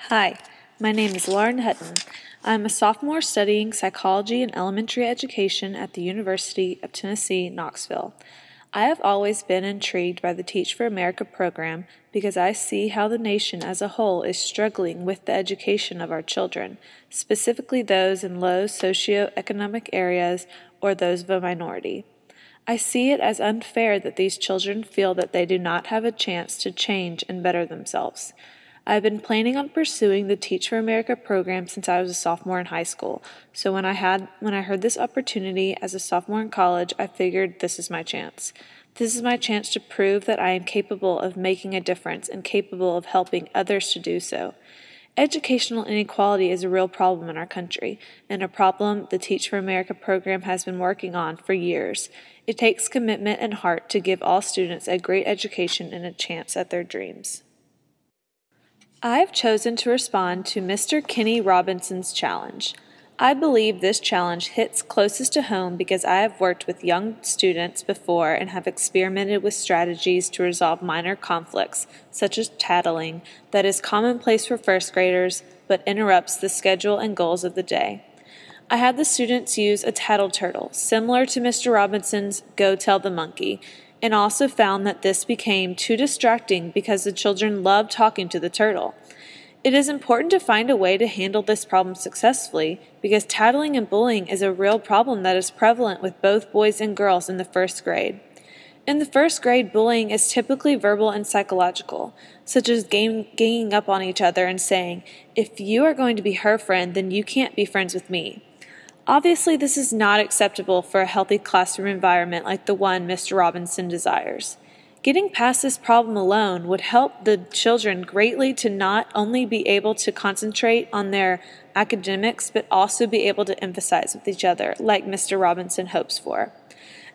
Hi, my name is Lauren Hutton. I'm a sophomore studying psychology and elementary education at the University of Tennessee, Knoxville. I have always been intrigued by the Teach for America program because I see how the nation as a whole is struggling with the education of our children, specifically those in low socioeconomic areas or those of a minority. I see it as unfair that these children feel that they do not have a chance to change and better themselves. I've been planning on pursuing the Teach for America program since I was a sophomore in high school, so when I heard this opportunity as a sophomore in college, I figured this is my chance. This is my chance to prove that I am capable of making a difference and capable of helping others to do so. Educational inequality is a real problem in our country, and a problem the Teach for America program has been working on for years. It takes commitment and heart to give all students a great education and a chance at their dreams. I have chosen to respond to Mr. Kenny Robinson's challenge. I believe this challenge hits closest to home because I have worked with young students before and have experimented with strategies to resolve minor conflicts, such as tattling, that is commonplace for first graders but interrupts the schedule and goals of the day. I had the students use a tattle turtle, similar to Mr. Robinson's Go Tell the Monkey, and also found that this became too distracting because the children loved talking to the turtle. It is important to find a way to handle this problem successfully because tattling and bullying is a real problem that is prevalent with both boys and girls in the first grade. In the first grade, bullying is typically verbal and psychological, such as ganging up on each other and saying, "If you are going to be her friend, then you can't be friends with me." Obviously, this is not acceptable for a healthy classroom environment like the one Mr. Robinson desires. Getting past this problem alone would help the children greatly to not only be able to concentrate on their academics, but also be able to emphasize with each other, like Mr. Robinson hopes for.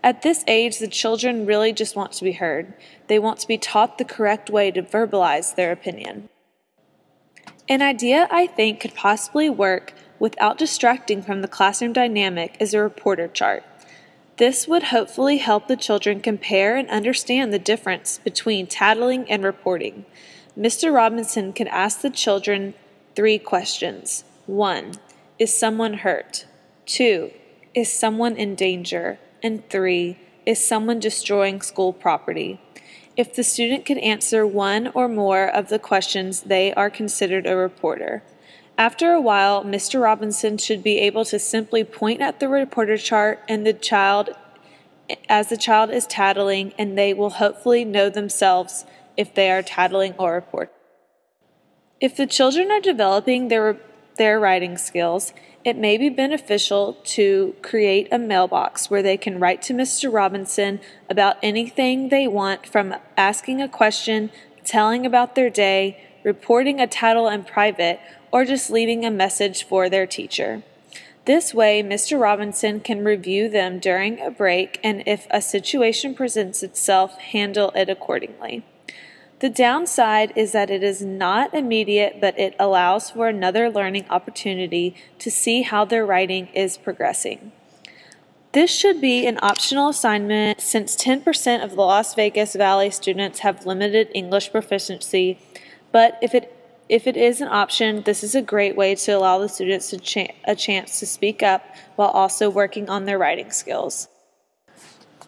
At this age, the children really just want to be heard. They want to be taught the correct way to verbalize their opinion. An idea I think could possibly work without distracting from the classroom dynamic is a reporter chart. This would hopefully help the children compare and understand the difference between tattling and reporting. Mr. Robinson could ask the children 3 questions. 1. Is someone hurt? 2. Is someone in danger? And 3. Is someone destroying school property? If the student can answer one or more of the questions, they are considered a reporter. After a while, Mr. Robinson should be able to simply point at the reporter chart and the child is tattling, and they will hopefully know themselves if they are tattling or reporting. If the children are developing their writing skills, it may be beneficial to create a mailbox where they can write to Mr. Robinson about anything they want, from asking a question, telling about their day, reporting a tattle in private, or just leaving a message for their teacher. This way, Mr. Robinson can review them during a break, and if a situation presents itself, handle it accordingly. The downside is that it is not immediate, but it allows for another learning opportunity to see how their writing is progressing. This should be an optional assignment since 10% of the Las Vegas Valley students have limited English proficiency, but if it is an option, this is a great way to allow the students a chance to speak up while also working on their writing skills.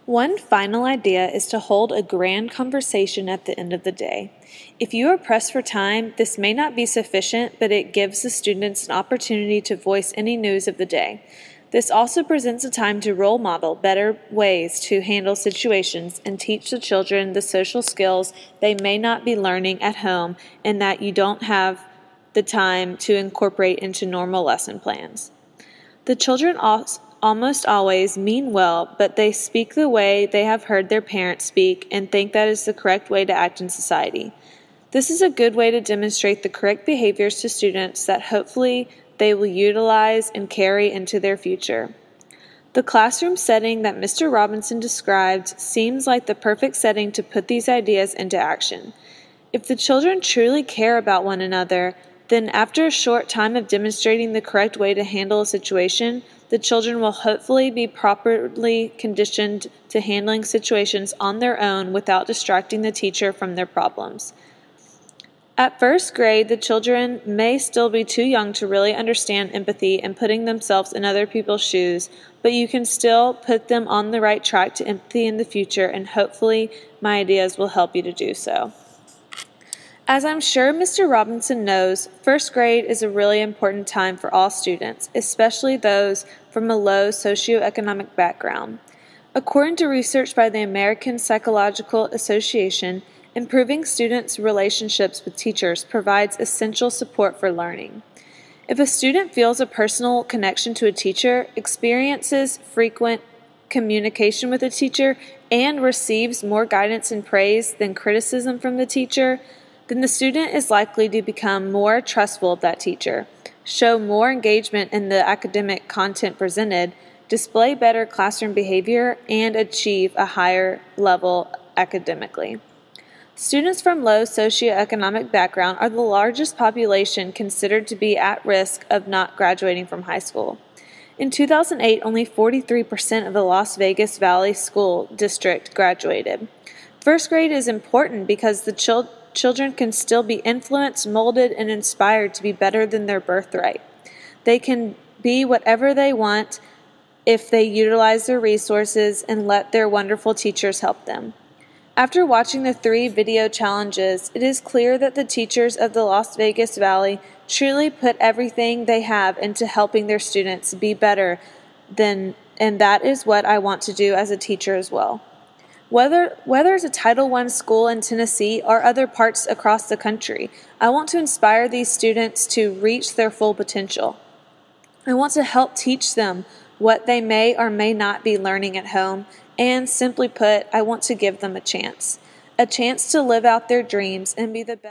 One final idea is to hold a grand conversation at the end of the day. If you are pressed for time, this may not be sufficient, but it gives the students an opportunity to voice any news of the day. This also presents a time to role model better ways to handle situations and teach the children the social skills they may not be learning at home and that you don't have the time to incorporate into normal lesson plans. The children almost always mean well, but they speak the way they have heard their parents speak and think that is the correct way to act in society. This is a good way to demonstrate the correct behaviors to students that hopefully they will utilize and carry into their future. The classroom setting that Mr. Robinson described seems like the perfect setting to put these ideas into action. If the children truly care about one another, then after a short time of demonstrating the correct way to handle a situation, the children will hopefully be properly conditioned to handling situations on their own without distracting the teacher from their problems. At first grade, the children may still be too young to really understand empathy and putting themselves in other people's shoes, but you can still put them on the right track to empathy in the future, and hopefully my ideas will help you to do so. As I'm sure Mr. Robinson knows, first grade is a really important time for all students, especially those from a low socioeconomic background. According to research by the American Psychological Association, improving students' relationships with teachers provides essential support for learning. If a student feels a personal connection to a teacher, experiences frequent communication with a teacher, and receives more guidance and praise than criticism from the teacher, then the student is likely to become more trustful of that teacher, show more engagement in the academic content presented, display better classroom behavior, and achieve a higher level academically. Students from low socioeconomic background are the largest population considered to be at risk of not graduating from high school. In 2008, only 43% of the Las Vegas Valley School District graduated. First grade is important because the children can still be influenced, molded, and inspired to be better than their birthright. They can be whatever they want if they utilize their resources and let their wonderful teachers help them. After watching the 3 video challenges, it is clear that the teachers of the Las Vegas Valley truly put everything they have into helping their students be better and that is what I want to do as a teacher as well. Whether it's a Title I school in Tennessee or other parts across the country, I want to inspire these students to reach their full potential. I want to help teach them what they may or may not be learning at home, and simply put, I want to give them a chance to live out their dreams and be the best.